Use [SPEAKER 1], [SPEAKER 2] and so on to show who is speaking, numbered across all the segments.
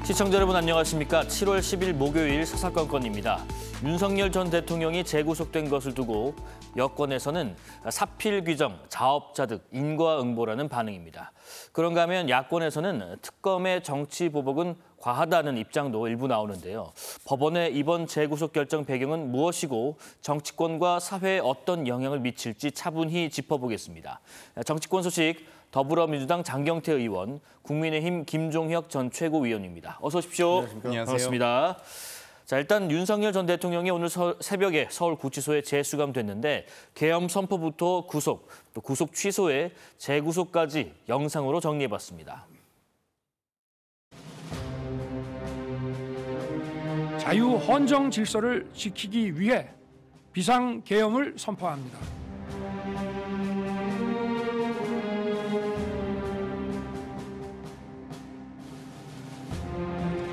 [SPEAKER 1] 시청자 여러분 안녕하십니까. 7월 10일 목요일 사사건건입니다. 윤석열 전 대통령이 재구속된 것을 두고 여권에서는 사필 규정, 자업자 득, 인과응보라는 반응입니다. 그런가 하면 야권에서는 특검의 정치 보복은 과하다는 입장도 일부 나오는데요. 법원의 이번 재구속 결정 배경은 무엇이고 정치권과 사회에 어떤 영향을 미칠지 차분히 짚어보겠습니다. 정치권 소식 더불어민주당 장경태 의원, 국민의힘 김종혁 전 최고위원입니다. 어서 오십시오.
[SPEAKER 2] 안녕하세요.
[SPEAKER 1] 반갑습니다. 자, 일단 윤석열 전 대통령이 오늘 새벽에 서울구치소에 재수감됐는데 계엄 선포부터 구속, 또 구속 취소에 재구속까지 영상으로 정리해봤습니다.
[SPEAKER 3] 자유헌정 질서를 지키기 위해 비상계엄을 선포합니다.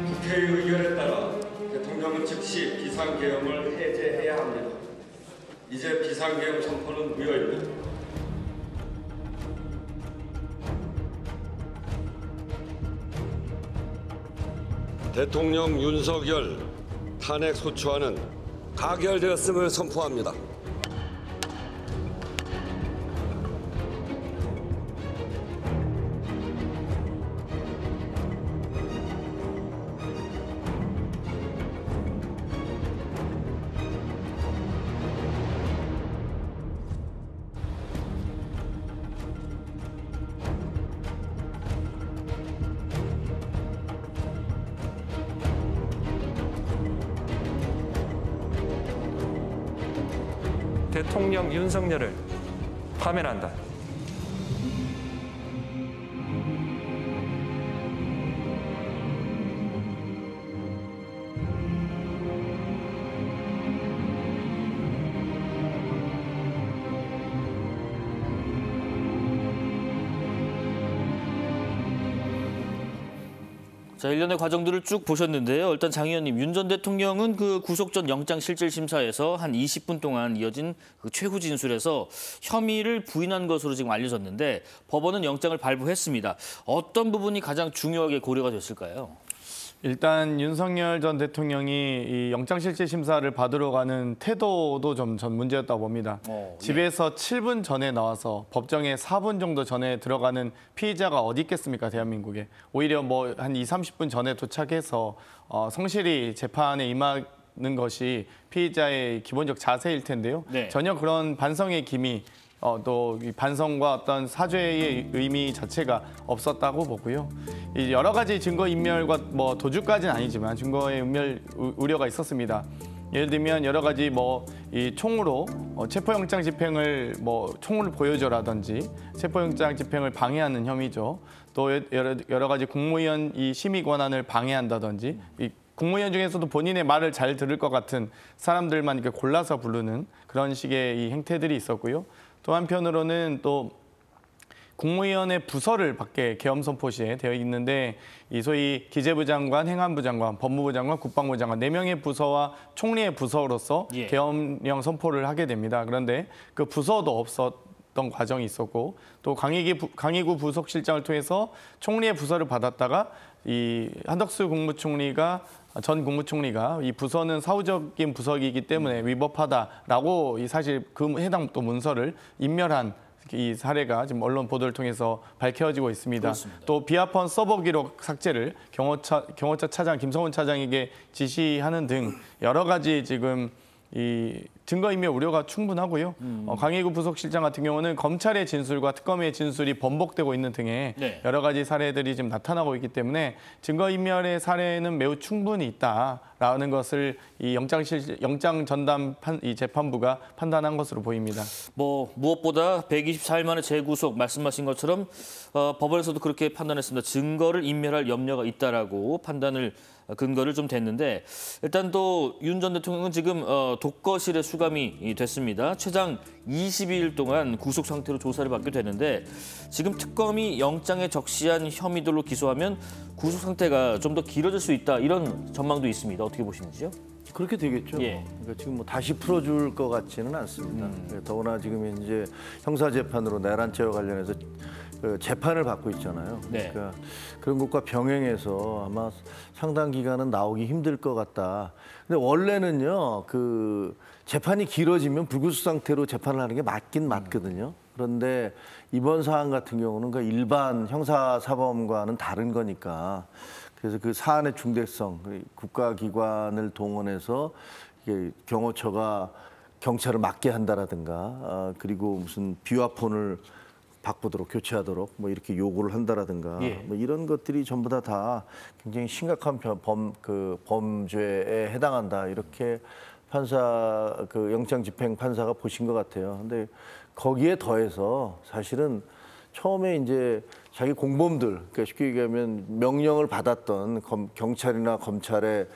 [SPEAKER 4] 국회의 의결에 따라 대통령은 즉시 비상계엄을 해제해야 합니다. 이제 비상계엄 선포는 무효입니다.
[SPEAKER 5] 대통령 윤석열 탄핵 소추안은 가결되었음을 선포합니다.
[SPEAKER 2] 대통령 윤석열을 파면한다.
[SPEAKER 1] 자, 일련의 과정들을 쭉 보셨는데요. 일단 장 의원님, 윤 전 대통령은 그 구속 전 영장실질심사에서 한 20분 동안 이어진 그 최후 진술에서 혐의를 부인한 것으로 지금 알려졌는데 법원은 영장을 발부했습니다. 어떤 부분이 가장 중요하게 고려가 됐을까요?
[SPEAKER 2] 일단 윤석열 전 대통령이 이 영장실질심사를 받으러 가는 태도도 전 문제였다고 봅니다. 집에서 7분 전에 나와서 법정에 4분 정도 전에 들어가는 피의자가 어디 있겠습니까, 대한민국에. 오히려 뭐 한 30분 전에 도착해서 성실히 재판에 임하는 것이 피의자의 기본적 자세일 텐데요.
[SPEAKER 1] 네.
[SPEAKER 2] 전혀 그런 반성의 기미, 또 이 반성과 어떤 사죄의 의미 자체가 없었다고 보고요. 이 여러 가지 증거 인멸과 뭐 도주까지는 아니지만 증거의 인멸 우려가 있었습니다. 예를 들면 여러 가지 뭐 이 총으로 체포영장 집행을 뭐 총을 보여줘라든지 체포영장 집행을 방해하는 혐의죠. 또 여러 가지 국무위원 이 심의 권한을 방해한다든지 이 국무위원 중에서도 본인의 말을 잘 들을 것 같은 사람들만 이렇게 골라서 부르는 그런 식의 이 행태들이 있었고요. 또 한편으로는 또 국무위원회 부서를 밖에 계엄 선포 시에 되어 있는데 이 소위 기재부 장관, 행안부 장관, 법무부 장관, 국방부 장관 4명의 부서와 총리의 부서로서 계엄령 선포를 하게 됩니다. 그런데 그 부서도 없었던 과정이 있었고 또 강희구 부속실장을 통해서 총리의 부서를 받았다가 이 한덕수 전 국무총리가 이 부서는 사후적인 부서이기 때문에 위법하다라고 이 사실 그 해당 또 문서를 인멸한 이 사례가 지금 언론 보도를 통해서 밝혀지고 있습니다.
[SPEAKER 1] 그렇습니다.
[SPEAKER 2] 또 비합헌 서버 기록 삭제를 경호처 차장 김성훈 차장에게 지시하는 등 여러 가지 지금 이 증거인멸 우려가 충분하고요. 강희구 부속실장 같은 경우는 검찰의 진술과 특검의 진술이 번복되고 있는 등의 여러 가지 사례들이 지금 나타나고 있기 때문에 증거인멸의 사례는 매우 충분히 있다라는 것을 이 영장 전담 이 재판부가 판단한 것으로 보입니다.
[SPEAKER 1] 뭐 무엇보다 124일 만에 재구속 말씀하신 것처럼 법원에서도 그렇게 판단했습니다. 증거를 인멸할 염려가 있다라고 판단을 근거를 좀 댔는데 일단 또 윤 전 대통령은 지금 독거실에 수감이 됐습니다. 최장 22일 동안 구속 상태로 조사를 받게 되는데 지금 특검이 영장에 적시한 혐의들로 기소하면 구속 상태가 좀 더 길어질 수 있다 이런 전망도 있습니다. 어떻게 보시는지요?
[SPEAKER 6] 그렇게 되겠죠. 그러니까 지금 뭐 다시 풀어줄 것 같지는 않습니다. 더구나 지금 이제 형사재판으로 내란죄와 관련해서 그 재판을 받고 있잖아요.
[SPEAKER 1] 네.
[SPEAKER 6] 그러니까 그런 것과 병행해서 아마 상당 기간은 나오기 힘들 것 같다. 근데 원래는요, 그 재판이 길어지면 불구속 상태로 재판을 하는 게 맞긴 맞거든요. 그런데 이번 사안 같은 경우는 그 일반 형사사범과는 다른 거니까 그래서 그 사안의 중대성, 국가기관을 동원해서 이게 경호처가 경찰을 맡게 한다라든가, 그리고 무슨 비화폰을 바꾸도록 교체하도록 뭐 이렇게 요구를 한다라든가,
[SPEAKER 1] 예.
[SPEAKER 6] 뭐 이런 것들이 전부 다 굉장히 심각한 범죄에 해당한다 이렇게 판사 그 영장 집행 판사가 보신 것 같아요. 근데 거기에 더해서 사실은 처음에 이제 자기 공범들, 그러니까 쉽게 얘기하면 명령을 받았던 경찰이나 검찰의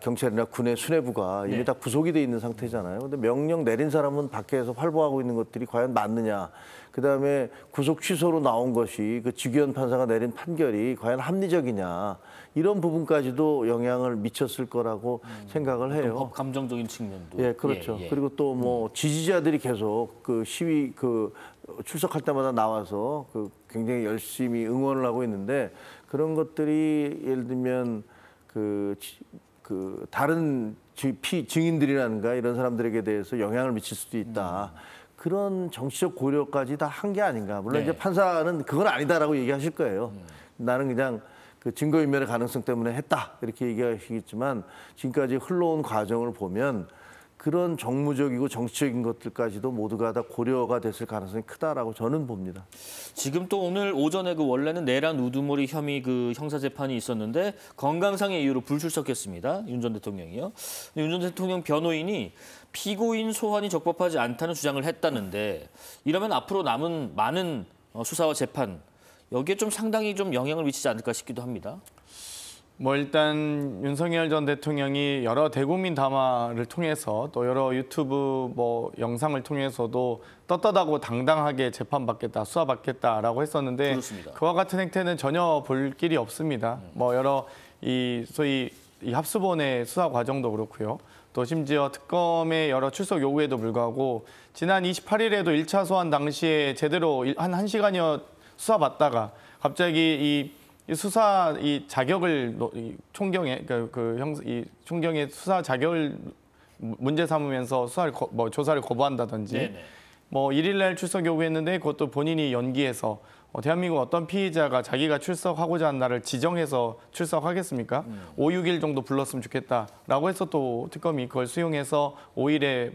[SPEAKER 6] 경찰이나 군의 수뇌부가 이미 다 구속이 돼 있는 상태잖아요. 근데 명령 내린 사람은 밖에서 활보하고 있는 것들이 과연 맞느냐. 그다음에 구속 취소로 나온 것이 그 지규현 판사가 내린 판결이 과연 합리적이냐. 이런 부분까지도 영향을 미쳤을 거라고 생각을 해요.
[SPEAKER 1] 법 감정적인 측면도.
[SPEAKER 6] 예, 그렇죠. 그리고 또 뭐 지지자들이 계속 그 시위 출석할 때마다 나와서 그 굉장히 열심히 응원을 하고 있는데 그런 것들이 예를 들면 그 다른 증인들이라든가 이런 사람들에게 대해서 영향을 미칠 수도 있다. 그런 정치적 고려까지 다 한 게 아닌가. 물론 이제 판사는 그건 아니다라고 얘기하실 거예요. 나는 그냥 그 증거인멸의 가능성 때문에 했다 이렇게 얘기하시겠지만 지금까지 흘러온 과정을 보면 그런 정무적이고 정치적인 것들까지도 모두가 다 고려가 됐을 가능성이 크다라고 저는 봅니다.
[SPEAKER 1] 지금 또 오늘 오전에 그 원래는 내란 우두머리 혐의 그 형사 재판이 있었는데 건강상의 이유로 불출석했습니다. 윤 전 대통령이요. 윤 전 대통령 변호인이 피고인 소환이 적법하지 않다는 주장을 했다는데 이러면 앞으로 남은 많은 수사와 재판 여기에 좀 상당히 좀 영향을 미치지 않을까 싶기도 합니다.
[SPEAKER 2] 뭐 일단 윤석열 전 대통령이 여러 대국민 담화를 통해서 또 여러 유튜브 뭐 영상을 통해서도 떳떳하고 당당하게 재판받겠다, 수사받겠다라고 했었는데
[SPEAKER 1] 그렇습니다.
[SPEAKER 2] 그와 같은 행태는 전혀 볼 길이 없습니다. 뭐 여러 소위 이 합수본의 수사 과정도 그렇고요. 또 심지어 특검의 여러 출석 요구에도 불구하고 지난 28일에도 1차 소환 당시에 제대로 한 1시간여 수사받다가 갑자기 이 수사 자격을 총경의 이 총경의 수사 자격을 문제 삼으면서 조사를 거부한다든지
[SPEAKER 1] 네네.
[SPEAKER 2] 뭐 1일날 출석 요구했는데 그것도 본인이 연기해서 대한민국 어떤 피의자가 자기가 출석하고자 한 날을 지정해서 출석하겠습니까? 5, 6일 정도 불렀으면 좋겠다라고 해서 또 특검이 그걸 수용해서 5일에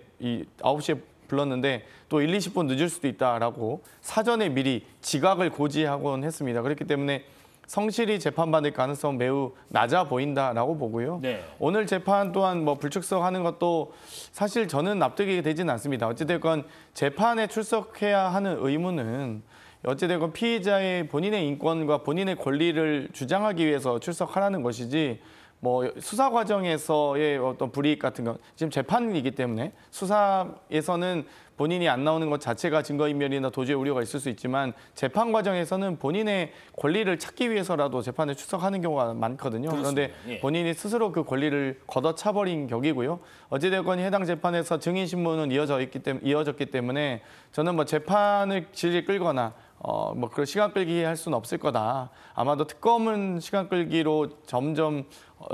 [SPEAKER 2] 9시에 불렀는데 또 1, 20분 늦을 수도 있다라고 사전에 미리 지각을 고지하곤 했습니다. 그렇기 때문에 성실히 재판받을 가능성은 매우 낮아 보인다라고 보고요.
[SPEAKER 1] 네.
[SPEAKER 2] 오늘 재판 또한 뭐 불출석하는 것도 사실 저는 납득이 되지는 않습니다. 어찌됐건 재판에 출석해야 하는 의무는 어찌됐건 피의자의 본인의 인권과 본인의 권리를 주장하기 위해서 출석하라는 것이지 뭐 수사 과정에서의 어떤 불이익 같은 거 지금 재판이기 때문에 수사에서는 본인이 안 나오는 것 자체가 증거인멸이나 도주의 우려가 있을 수 있지만 재판 과정에서는 본인의 권리를 찾기 위해서라도 재판에 출석하는 경우가 많거든요.
[SPEAKER 1] 그렇습니다.
[SPEAKER 2] 그런데
[SPEAKER 1] 예.
[SPEAKER 2] 본인이 스스로 그 권리를 걷어차버린 격이고요. 어찌됐건 해당 재판에서 증인 신문은 이어졌기 때문에 저는 뭐 재판을 질질 끌거나 뭐 그런 시간 끌기 할 수는 없을 거다. 아마도 특검은 시간 끌기로 점점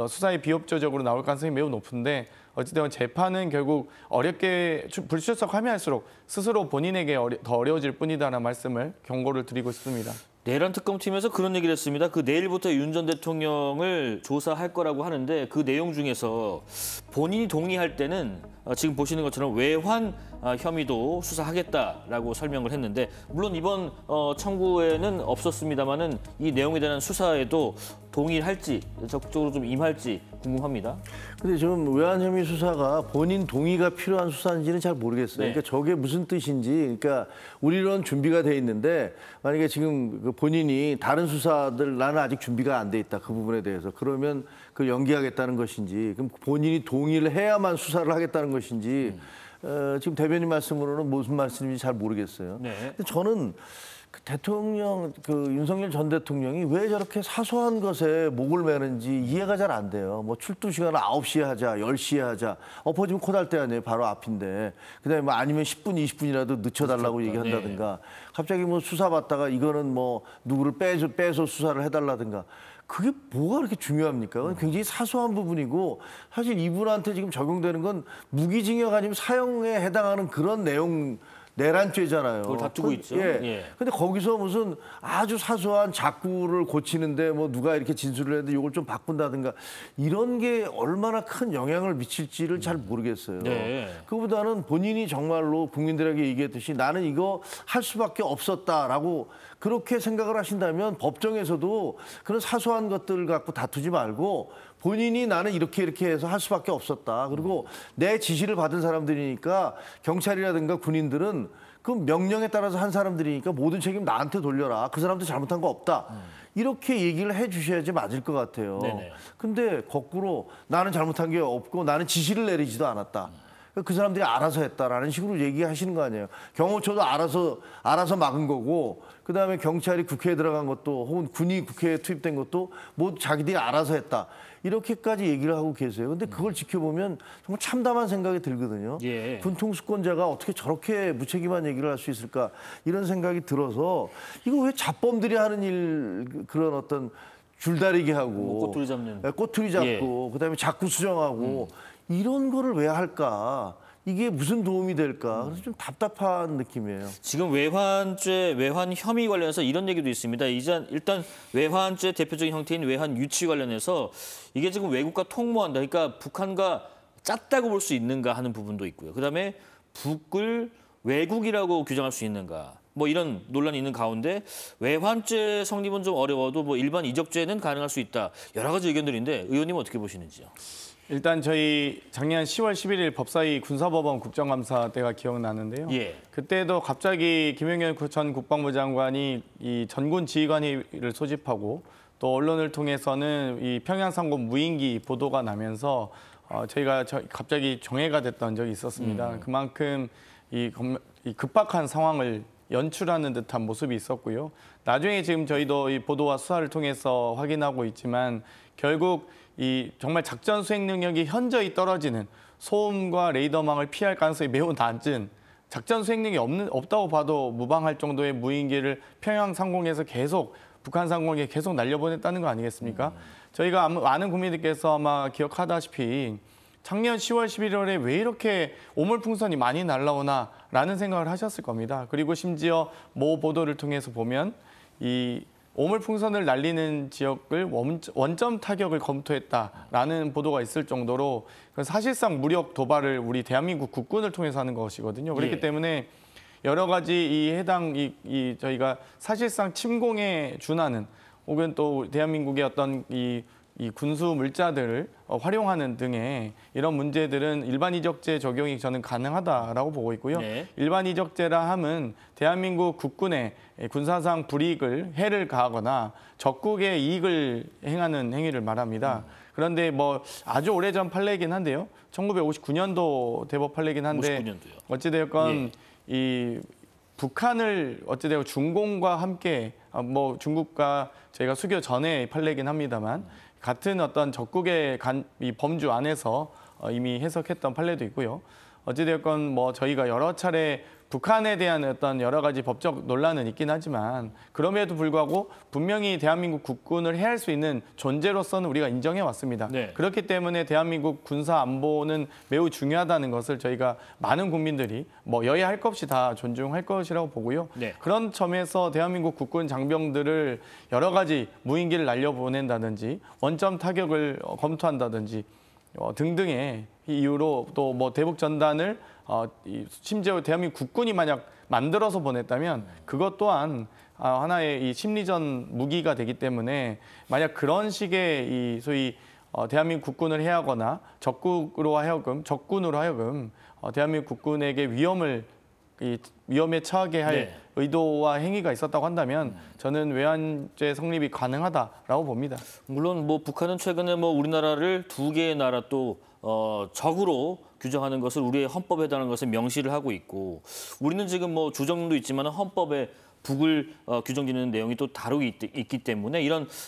[SPEAKER 2] 수사에 비협조적으로 나올 가능성이 매우 높은데 어찌되건 재판은 결국 어렵게 불출석하면 할수록 스스로 본인에게 더 어려워질 뿐이다라는 말씀을 경고를 드리고 싶습니다.
[SPEAKER 1] 내란 특검팀에서 그런 얘기를 했습니다. 그 내일부터 윤 전 대통령을 조사할 거라고 하는데 그 내용 중에서 본인이 동의할 때는 지금 보시는 것처럼 외환 혐의도 수사하겠다라고 설명을 했는데 물론 이번 청구에는 없었습니다마는 이 내용에 대한 수사에도 동의를 할지 적극적으로 좀 임할지 궁금합니다.
[SPEAKER 6] 근데 지금 외환 혐의 수사가 본인 동의가 필요한 수사인지는 잘 모르겠어요.
[SPEAKER 1] 네.
[SPEAKER 6] 그러니까 저게 무슨 뜻인지, 그러니까 우리로는 준비가 돼 있는데 만약에 지금 그 본인이 다른 수사들 나는 아직 준비가 안 돼 있다 그 부분에 대해서 그러면 그 연기하겠다는 것인지, 그럼 본인이 동의를 해야만 수사를 하겠다는 것인지 지금 대변인 말씀으로는 무슨 말씀인지 잘 모르겠어요.
[SPEAKER 1] 네.
[SPEAKER 6] 근데 저는 그 대통령 그 윤석열 전 대통령이 왜 저렇게 사소한 것에 목을 매는지 이해가 잘 안 돼요. 뭐 출두 시간을 9시에 하자, 10시에 하자. 엎어지면 코달 때 아니에요. 바로 앞인데. 그다음에 뭐 아니면 10분, 20분이라도 늦춰달라고 얘기한다든가. 갑자기 뭐 수사받다가 이거는 뭐 누구를 빼서 수사를 해달라든가. 그게 뭐가 그렇게 중요합니까? 그건 굉장히 사소한 부분이고 사실 이분한테 지금 적용되는 건 무기징역 아니면 사형에 해당하는 그런 내란죄잖아요.
[SPEAKER 1] 그걸 다투고 있죠.
[SPEAKER 6] 예.
[SPEAKER 1] 예.
[SPEAKER 6] 근데 거기서 무슨 아주 사소한 작구를 고치는데 뭐 누가 이렇게 진술을 했는데 이걸 좀 바꾼다든가 이런 게 얼마나 큰 영향을 미칠지를 잘 모르겠어요.
[SPEAKER 1] 네.
[SPEAKER 6] 그보다는 본인이 정말로 국민들에게 얘기했듯이 나는 이거 할 수밖에 없었다라고 그렇게 생각을 하신다면 법정에서도 그런 사소한 것들 갖고 다투지 말고 본인이 나는 이렇게 해서 할 수밖에 없었다. 그리고 내 지시를 받은 사람들이니까 경찰이라든가 군인들은 그 명령에 따라서 한 사람들이니까 모든 책임 나한테 돌려라. 그 사람도 잘못한 거 없다. 이렇게 얘기를 해 주셔야지 맞을 것 같아요.
[SPEAKER 1] 네네.
[SPEAKER 6] 근데 거꾸로 나는 잘못한 게 없고 나는 지시를 내리지도 않았다. 그 사람들이 알아서 했다라는 식으로 얘기하시는 거 아니에요. 경호처도 알아서 막은 거고 그다음에 경찰이 국회에 들어간 것도 혹은 군이 국회에 투입된 것도 모두 자기들이 알아서 했다. 이렇게까지 얘기를 하고 계세요. 근데 그걸 지켜보면 정말 참담한 생각이 들거든요.
[SPEAKER 1] 예.
[SPEAKER 6] 군 통수권자가 어떻게 저렇게 무책임한 얘기를 할 수 있을까 이런 생각이 들어서 이거 왜 자범들이 하는 일 그런 어떤 줄다리기 하고
[SPEAKER 1] 뭐 꼬투리 잡는.
[SPEAKER 6] 꼬투리 잡고 그다음에 자꾸 수정하고 이런 거를 왜 할까? 이게 무슨 도움이 될까? 그래서 좀 답답한 느낌이에요.
[SPEAKER 1] 지금 외환죄, 외환 혐의 관련해서 이런 얘기도 있습니다. 일단 외환죄 대표적인 형태인 외환 유치 관련해서 이게 지금 외국과 통모한다. 그러니까 북한과 짰다고 볼 수 있는가 하는 부분도 있고요. 그다음에 북을 외국이라고 규정할 수 있는가. 뭐 이런 논란이 있는 가운데 외환죄 성립은 좀 어려워도 뭐 일반 이적죄는 가능할 수 있다. 여러 가지 의견들인데 의원님은 어떻게 보시는지요?
[SPEAKER 2] 일단 저희 작년 10월 11일 법사위 군사법원 국정감사 때가 기억나는데요.
[SPEAKER 1] 예.
[SPEAKER 2] 그때도 갑자기 김영현 전 국방부 장관이 이 전군 지휘관회의를 소집하고 또 언론을 통해서는 이 평양 상공 무인기 보도가 나면서 저희가 갑자기 정회가 됐던 적이 있었습니다. 그만큼 이 급박한 상황을 연출하는 듯한 모습이 있었고요. 나중에 지금 저희도 이 보도와 수사를 통해서 확인하고 있지만 결국 이 정말 작전 수행 능력이 현저히 떨어지는 소음과 레이더망을 피할 가능성이 매우 낮은 작전 수행 능력이 없다고 봐도 무방할 정도의 무인기를 평양 상공에서 계속 북한 상공에 계속 날려보냈다는 거 아니겠습니까? 저희가 많은 국민들께서 아마 기억하다시피 작년 10월 11월에 왜 이렇게 오물풍선이 많이 날라오나라는 생각을 하셨을 겁니다. 그리고 심지어 모 보도를 통해서 보면 이 오물풍선을 날리는 지역을 원점 타격을 검토했다라는 보도가 있을 정도로 사실상 무력 도발을 우리 대한민국 국군을 통해서 하는 것이거든요. 그렇기
[SPEAKER 1] 예.
[SPEAKER 2] 때문에 여러 가지 이 해당 저희가 사실상 침공에 준하는 혹은 또 대한민국의 어떤 이 군수 물자들을 활용하는 등의 이런 문제들은 일반 이적죄 적용이 저는 가능하다라고 보고 있고요.
[SPEAKER 1] 네.
[SPEAKER 2] 일반 이적죄라 함은 대한민국 국군의 군사상 불이익을 해를 가하거나 적국의 이익을 행하는 행위를 말합니다. 그런데 뭐 아주 오래전 판례이긴 한데요. 1959년도 대법 판례이긴 한데
[SPEAKER 1] 59년도요.
[SPEAKER 2] 어찌되었건 이 북한을 어찌되어 중공과 함께 뭐 중국과 저희가 수교 전에 판례이긴 합니다만 같은 어떤 적국의 이 범주 안에서 이미 해석했던 판례도 있고요. 어찌되었건 뭐 저희가 여러 차례 북한에 대한 어떤 여러 가지 법적 논란은 있긴 하지만 그럼에도 불구하고 분명히 대한민국 국군을 해할 수 있는 존재로서는 우리가 인정해 왔습니다.
[SPEAKER 1] 네.
[SPEAKER 2] 그렇기 때문에 대한민국 군사 안보는 매우 중요하다는 것을 저희가 많은 국민들이 뭐 여야 할 것 없이 다 존중할 것이라고 보고요.
[SPEAKER 1] 네.
[SPEAKER 2] 그런 점에서 대한민국 국군 장병들을 여러 가지 무인기를 날려보낸다든지 원점 타격을 검토한다든지 등등의 이유로 또 뭐 대북 전단을 심지어 대한민국 국군이 만약 만들어서 보냈다면 그것 또한 하나의 이 심리전 무기가 되기 때문에 만약 그런 식의 이 소위 대한민국 국군을 해하거나 적군으로 하여금 대한민국 국군에게 위험에 처하게 할
[SPEAKER 1] 네.
[SPEAKER 2] 의도와 행위가 있었다고 한다면 저는 외환죄 성립이 가능하다라고 봅니다.
[SPEAKER 1] 물론 뭐 북한은 최근에 뭐 우리나라를 두 개의 나라 또 적으로 규정하는 것을 우리의 헌법에 해당하는 것을 명시를 하고 있고 우리는 지금 뭐 주정도 있지만 헌법에 북을 규정짓는 내용이 또 다루고 있기 때문에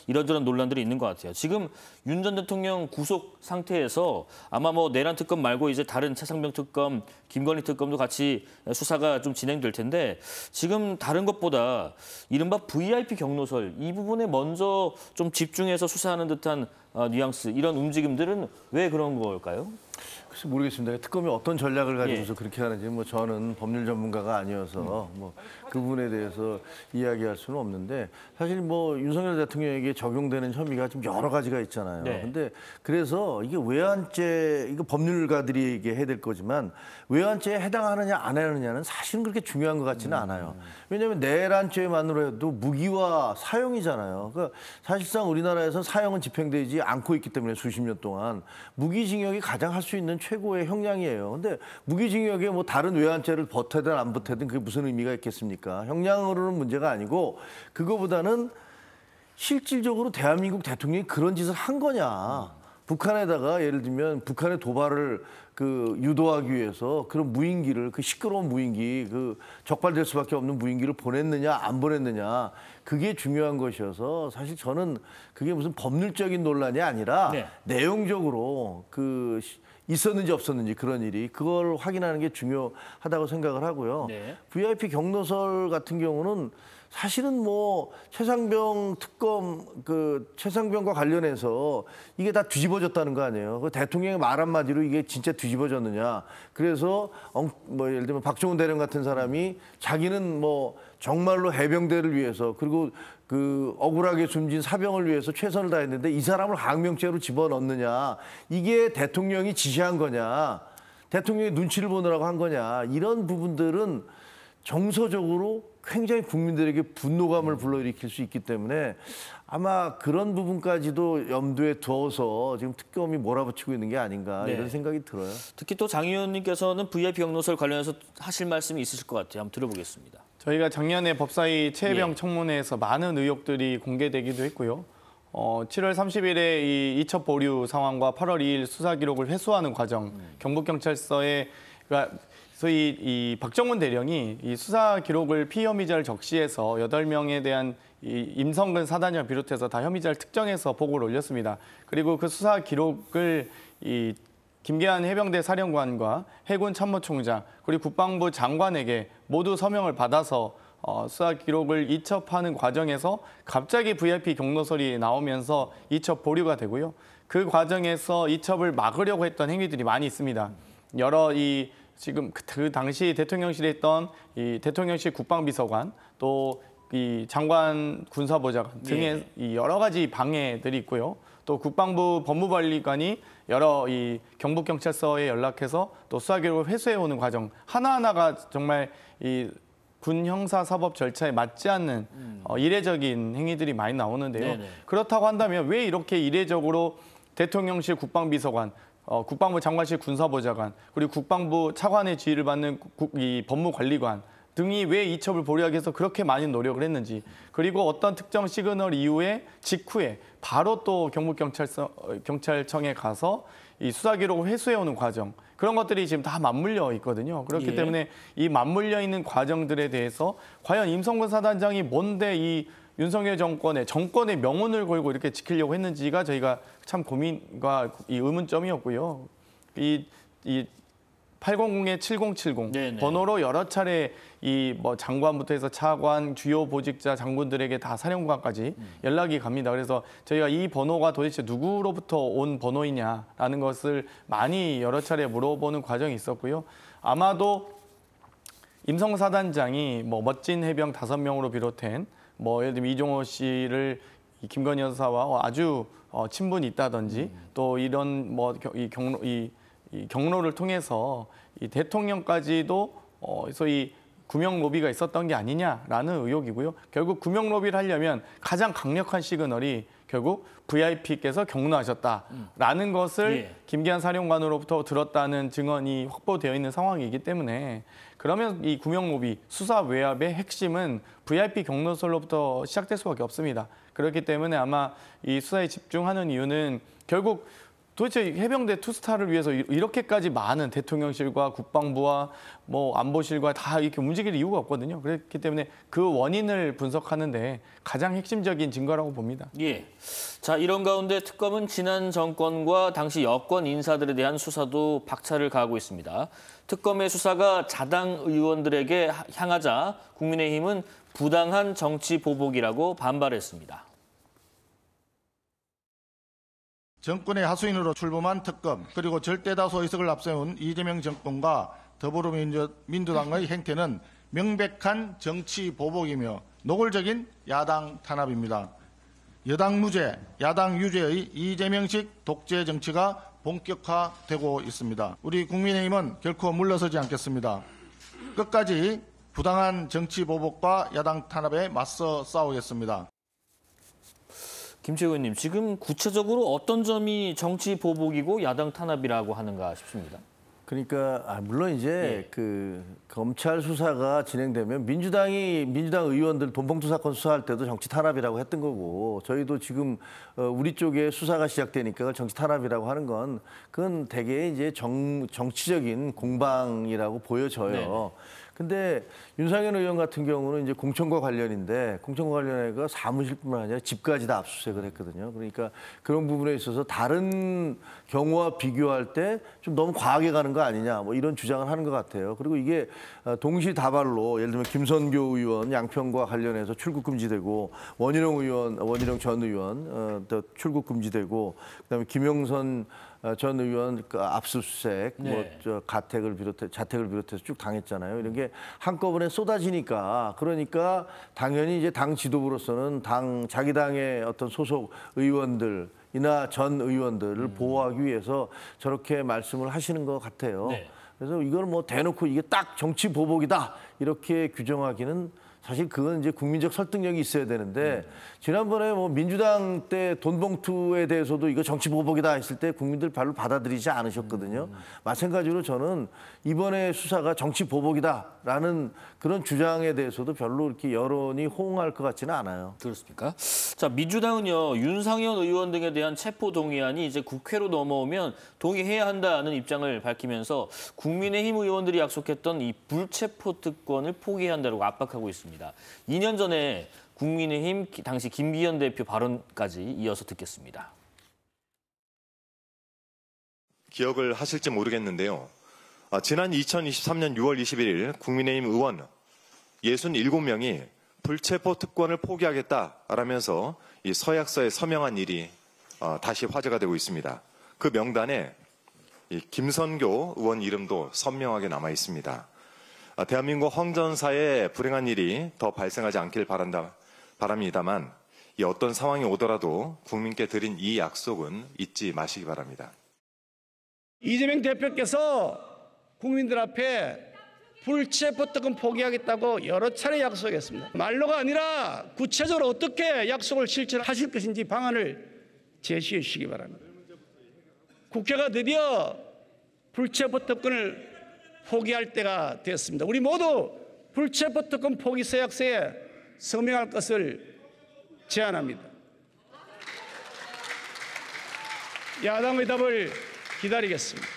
[SPEAKER 1] 이런저런 논란들이 있는 것 같아요. 지금 윤 전 대통령 구속 상태에서 아마 뭐 내란 특검 말고 이제 다른 최상병 특검, 김건희 특검도 같이 수사가 좀 진행될 텐데 지금 다른 것보다 이른바 VIP 경로설 이 부분에 먼저 좀 집중해서 수사하는 듯한 뉘앙스 이런 움직임들은 왜 그런 걸까요?
[SPEAKER 6] 글쎄 모르겠습니다. 특검이 어떤 전략을 가지고서 그렇게 하는지 뭐 저는 법률 전문가가 아니어서 뭐 그 부분에 대해서 이야기할 수는 없는데 사실 뭐 윤석열 대통령에게 적용되는 혐의가 좀 여러 가지가 있잖아요.
[SPEAKER 1] 네.
[SPEAKER 6] 근데 그래서 이게 외환죄 이거 법률가들이 얘기해야 될 거지만 외환죄에 해당하느냐 안 하느냐는 사실은 그렇게 중요한 것 같지는 않아요. 왜냐하면 내란죄만으로 해도 무기와 사형이잖아요. 그러니까 사실상 우리나라에서 사형은 집행되지 않고 있기 때문에 수십 년 동안 무기징역이 가장 할 수 있는 최고의 형량이에요. 근데 무기징역에 뭐 다른 외환죄를 버태든 안 버태든 그게 무슨 의미가 있겠습니까? 형량으로는 문제가 아니고 그거보다는 실질적으로 대한민국 대통령이 그런 짓을 한 거냐. 북한에다가 예를 들면 북한의 도발을 유도하기 위해서 그런 무인기를 시끄러운 무인기 적발될 수밖에 없는 무인기를 보냈느냐 안 보냈느냐 그게 중요한 것이어서 사실 저는 그게 무슨 법률적인 논란이 아니라
[SPEAKER 1] 네.
[SPEAKER 6] 내용적으로 있었는지 없었는지 그런 일이 그걸 확인하는 게 중요하다고 생각을 하고요.
[SPEAKER 1] 네.
[SPEAKER 6] VIP 경로설 같은 경우는 사실은 뭐 최상병 특검 최상병과 관련해서 이게 다 뒤집어졌다는 거 아니에요. 대통령의 말 한마디로 이게 진짜 뒤집어졌느냐. 그래서 뭐 예를 들면 박정훈 대령 같은 사람이 자기는 뭐 정말로 해병대를 위해서 그리고 억울하게 숨진 사병을 위해서 최선을 다했는데 이 사람을 항명죄로 집어넣느냐. 이게 대통령이 지시한 거냐. 대통령의 눈치를 보느라고 한 거냐. 이런 부분들은 정서적으로 굉장히 국민들에게 분노감을 불러일으킬 수 있기 때문에 아마 그런 부분까지도 염두에 두어서 지금 특검이 몰아붙이고 있는 게 아닌가
[SPEAKER 1] 네.
[SPEAKER 6] 이런 생각이 들어요.
[SPEAKER 1] 특히 또 장 의원님께서는 VIP 경로설 관련해서 하실 말씀이 있으실 것 같아요. 한번 들어보겠습니다.
[SPEAKER 2] 저희가 작년에 법사위 최혜병
[SPEAKER 1] 예.
[SPEAKER 2] 청문회에서 많은 의혹들이 공개되기도 했고요. 7월 30일에 이 이첩 보류 상황과 8월 2일 수사 기록을 회수하는 과정, 경북경찰서에 그러니까 소위 이 박정훈 대령이 이 수사 기록을 피혐의자를 적시해서 8명에 대한 이 임성근 사단장을 비롯해서 다 혐의자를 특정해서 보고를 올렸습니다. 그리고 그 수사 기록을 이 김계한 해병대 사령관과 해군 참모총장 그리고 국방부 장관에게 모두 서명을 받아서 수사 기록을 이첩하는 과정에서 갑자기 VIP 경로설이 나오면서 이첩 보류가 되고요. 그 과정에서 이첩을 막으려고 했던 행위들이 많이 있습니다. 여러 지금 그 당시 대통령실에 있던 이 대통령실 국방비서관 또 이 장관 군사보좌관 등의 이 여러 가지 방해들이 있고요. 또 국방부 법무관리관이 여러 이 경북경찰서에 연락해서 또 수사 기록을 회수해 오는 과정 하나하나가 정말 이 군 형사사법 절차에 맞지 않는 이례적인 행위들이 많이 나오는데요.
[SPEAKER 1] 네네.
[SPEAKER 2] 그렇다고 한다면 왜 이렇게 이례적으로 대통령실 국방비서관 국방부 장관실 군사보좌관 그리고 국방부 차관의 지휘를 받는 이 법무관리관 등이 왜 이첩을 보류하기 위해서 그렇게 많은 노력을 했는지 그리고 어떤 특정 시그널 이후에 직후에 바로 또 경찰청에 가서 이 수사 기록을 회수해오는 과정 그런 것들이 지금 다 맞물려 있거든요. 그렇기 때문에 이 맞물려 있는 과정들에 대해서 과연 임성근 사단장이 뭔데 이 윤석열 정권의 명운을 걸고 이렇게 지키려고 했는지가 저희가 참 고민과 이 의문점이었고요. 이 800-7070
[SPEAKER 1] 네네.
[SPEAKER 2] 번호로 여러 차례 이 뭐 장관부터 해서 차관, 주요 보직자 장군들에게 다 사령관까지 연락이 갑니다. 그래서 저희가 이 번호가 도대체 누구로부터 온 번호이냐라는 것을 많이 여러 차례 물어보는 과정이 있었고요. 아마도 임성 사단장이 뭐 멋진 해병 5명으로 비롯한 뭐 예를 들면 이종호 씨를 이 김건희 여사와 아주 친분이 있다든지 또 이런 뭐 이 경로를 통해서 이 대통령까지도 소위 구명 로비가 있었던 게 아니냐라는 의혹이고요. 결국 구명 로비를 하려면 가장 강력한 시그널이 결국 VIP께서 경로하셨다라는 것을 김기한 사령관으로부터 들었다는 증언이 확보되어 있는 상황이기 때문에 그러면 이 구명 로비 수사 외압의 핵심은 VIP 경로설로부터 시작될 수밖에 없습니다. 그렇기 때문에 아마 이 수사에 집중하는 이유는 결국 도대체 해병대 투스타를 위해서 이렇게까지 많은 대통령실과 국방부와 뭐 안보실과 다 이렇게 움직일 이유가 없거든요. 그렇기 때문에 그 원인을 분석하는데 가장 핵심적인 증거라고 봅니다.
[SPEAKER 1] 예. 자, 이런 가운데 특검은 지난 정권과 당시 여권 인사들에 대한 수사도 박차를 가하고 있습니다. 특검의 수사가 자당 의원들에게 향하자 국민의힘은 부당한 정치 보복이라고 반발했습니다.
[SPEAKER 7] 정권의 하수인으로 출범한 특검 그리고 절대다수 의석을 앞세운 이재명 정권과 더불어민주당의 행태는 명백한 정치 보복이며 노골적인 야당 탄압입니다. 여당 무죄, 야당 유죄의 이재명식 독재 정치가 본격화되고 있습니다. 우리 국민의힘은 결코 물러서지 않겠습니다. 끝까지 부당한 정치 보복과 야당 탄압에 맞서 싸우겠습니다.
[SPEAKER 1] 김채우 의원님, 지금 구체적으로 어떤 점이 정치 보복이고 야당 탄압이라고 하는가 싶습니다.
[SPEAKER 6] 그러니까 물론 이제
[SPEAKER 1] 예.
[SPEAKER 6] 그 검찰 수사가 진행되면 민주당 의원들 돈봉투 사건 수사할 때도 정치 탄압이라고 했던 거고 저희도 지금 우리 쪽에 수사가 시작되니까 정치 탄압이라고 하는 건 그건 대개 이제 정치적인 공방이라고 보여져요.
[SPEAKER 1] 네네.
[SPEAKER 6] 근데 윤상현 의원 같은 경우는 이제 공천과 관련인데 공천과 관련해가 사무실뿐만 아니라 집까지 다 압수수색을 했거든요. 그러니까 그런 부분에 있어서 다른 경우와 비교할 때 좀 너무 과하게 가는 거 아니냐 뭐 이런 주장을 하는 것 같아요. 그리고 이게 동시다발로 예를 들면 김선교 의원 양평과 관련해서 출국 금지되고 원희룡 전 의원 또 출국 금지되고 그다음에 김영선 전 의원 그 압수수색,
[SPEAKER 1] 네.
[SPEAKER 6] 자택을 비롯해서 쭉 당했잖아요. 이런 게 한꺼번에 쏟아지니까 그러니까 당연히 이제 당 지도부로서는 자기 당의 어떤 소속 의원들이나 전 의원들을 보호하기 위해서 저렇게 말씀을 하시는 것 같아요.
[SPEAKER 1] 네.
[SPEAKER 6] 그래서 이걸 뭐 대놓고 이게 딱 정치 보복이다 이렇게 규정하기는 사실 그건 이제 국민적 설득력이 있어야 되는데 지난번에 뭐 민주당 때 돈봉투에 대해서도 이거 정치 보복이다 했을 때 국민들 별로 받아들이지 않으셨거든요. 마찬가지로 저는 이번에 수사가 정치 보복이다라는 그런 주장에 대해서도 별로 이렇게 여론이 호응할 것 같지는 않아요.
[SPEAKER 1] 그렇습니까? 자, 민주당은요, 윤상현 의원 등에 대한 체포 동의안이 이제 국회로 넘어오면 동의해야 한다는 입장을 밝히면서 국민의힘 의원들이 약속했던 이 불체포 특권을 포기해야 한다고 압박하고 있습니다. 2년 전에 국민의힘 당시 김기현 대표 발언까지 이어서 듣겠습니다.
[SPEAKER 8] 기억을 하실지 모르겠는데요. 지난 2023년 6월 21일 국민의힘 의원 67명이 불체포 특권을 포기하겠다라면서 이 서약서에 서명한 일이 다시 화제가 되고 있습니다. 그 명단에 김선교 의원 이름도 선명하게 남아 있습니다. 대한민국 헌정사에 불행한 일이 더 발생하지 않길 바랍니다만 이 어떤 상황이 오더라도 국민께 드린 이 약속은 잊지 마시기 바랍니다.
[SPEAKER 9] 이재명 대표께서 국민들 앞에 불체포 특권 포기하겠다고 여러 차례 약속했습니다. 말로가 아니라 구체적으로 어떻게 약속을 실천하실 것인지 방안을 제시해 주시기 바랍니다. 국회가 드디어 불체포 특권을 포기할 때가 되었습니다. 우리 모두 불체포 특권 포기 서약서에 서명할 것을 제안합니다. 야당의 답을 기다리겠습니다.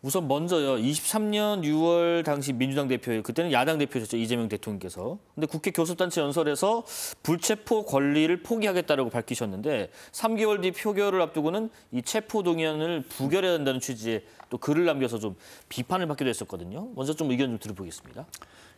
[SPEAKER 1] 우선 먼저요, 23년 6월 당시 민주당 대표예요. 그때는 야당 대표셨죠, 이재명 대통령께서. 근데 국회 교섭단체 연설에서 불체포 권리를 포기하겠다라고 밝히셨는데 3개월 뒤 표결을 앞두고는 이 체포 동의안을 부결해야 한다는 취지의 또 글을 남겨서 좀 비판을 받기도 했었거든요. 먼저 좀 의견 좀 들어보겠습니다.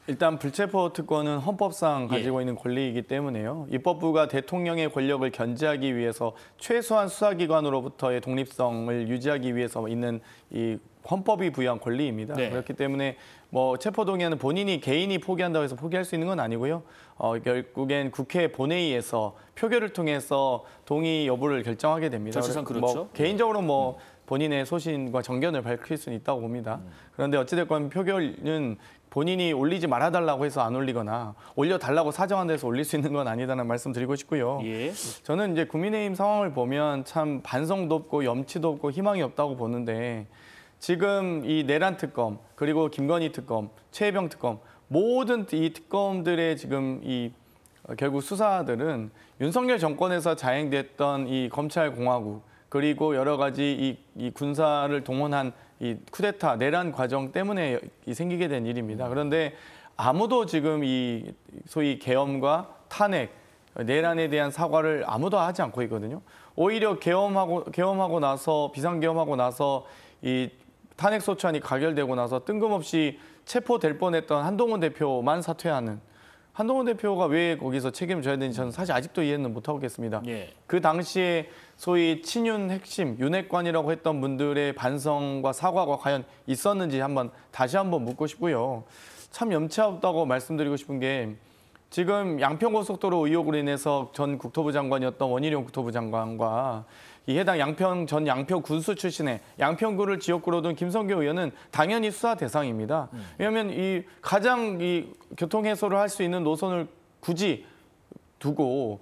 [SPEAKER 2] 일단 불체포 특권은 헌법상 가지고 있는 권리이기 때문에요. 입법부가 대통령의 권력을 견제하기 위해서 최소한 수사기관으로부터의 독립성을 유지하기 위해서 있는 이 헌법이 부여한 권리입니다.
[SPEAKER 1] 네.
[SPEAKER 2] 그렇기 때문에 뭐 체포동의안은 개인이 포기한다고 해서 포기할 수 있는 건 아니고요. 결국엔 국회 본회의에서 표결을 통해서 동의 여부를 결정하게 됩니다.
[SPEAKER 1] 절차상 그렇죠.
[SPEAKER 2] 개인적으로 본인의 소신과 정견을 밝힐 수는 있다고 봅니다. 그런데 어찌됐건 표결은 본인이 올리지 말아달라고 해서 안 올리거나 올려달라고 사정한 데서 올릴 수 있는 건 아니다는 말씀 드리고 싶고요.
[SPEAKER 1] 예.
[SPEAKER 2] 저는 이제 국민의힘 상황을 보면 참 반성도 없고 염치도 없고 희망이 없다고 보는데 지금 이 내란 특검 그리고 김건희 특검, 최혜병 특검 모든 이 특검들의 지금 결국 수사들은 윤석열 정권에서 자행됐던 이 검찰공화국 그리고 여러 가지 이 군사를 동원한 이 쿠데타 내란 과정 때문에 생기게 된 일입니다. 그런데 아무도 지금 이 소위 계엄과 탄핵, 내란에 대한 사과를 아무도 하지 않고 있거든요. 오히려 계엄하고 나서 비상계엄하고 나서 이 탄핵 소추안이 가결되고 나서 뜬금없이 체포될 뻔했던 한동훈 대표만 사퇴하는, 한동훈 대표가 왜 거기서 책임을 져야 되는지 저는 사실 아직도 이해는 못하겠습니다.
[SPEAKER 1] 예.
[SPEAKER 2] 그 당시에 소위 친윤 핵심, 윤핵관이라고 했던 분들의 반성과 사과가 과연 있었는지 다시 한번 묻고 싶고요. 참 염치 없다고 말씀드리고 싶은 게 지금 양평고속도로 의혹으로 인해서 전 국토부 장관이었던 원희룡 국토부 장관과 이 해당 전 양평 군수 출신의 양평구를 지역구로 둔 김성교 의원은 당연히 수사 대상입니다. 왜냐하면 이 가장 교통 해소를 할 수 있는 노선을 굳이 두고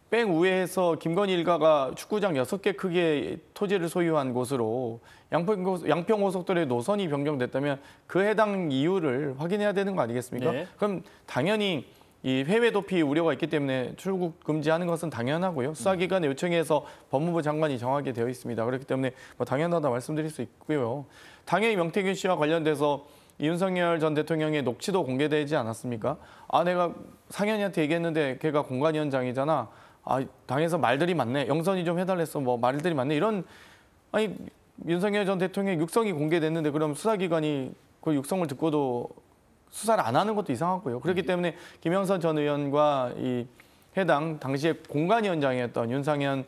[SPEAKER 2] 뺑 우회해서 김건희 일가가 축구장 6개 크기의 토지를 소유한 곳으로 양평고속도로의 노선이 변경됐다면 그 해당 이유를 확인해야 되는 거 아니겠습니까?
[SPEAKER 1] 네.
[SPEAKER 2] 그럼 당연히 이 해외 도피 우려가 있기 때문에 출국 금지하는 것은 당연하고요. 수사기관에 요청해서 법무부 장관이 정하게 되어 있습니다. 그렇기 때문에 당연하다 말씀드릴 수 있고요. 당연히 명태균 씨와 관련돼서 윤석열 전 대통령의 녹취도 공개되지 않았습니까? 내가 상현이한테 얘기했는데 걔가 공관위원장이잖아. 당에서 말들이 많네. 영선이 좀 해달랬어. 말들이 많네. 이런 윤석열 전 대통령의 육성이 공개됐는데 그럼 수사기관이 그 육성을 듣고도 수사를 안 하는 것도 이상하고요. 그렇기 때문에 김영선 전 의원과 이 해당 당시에 공관위원장이었던 윤상현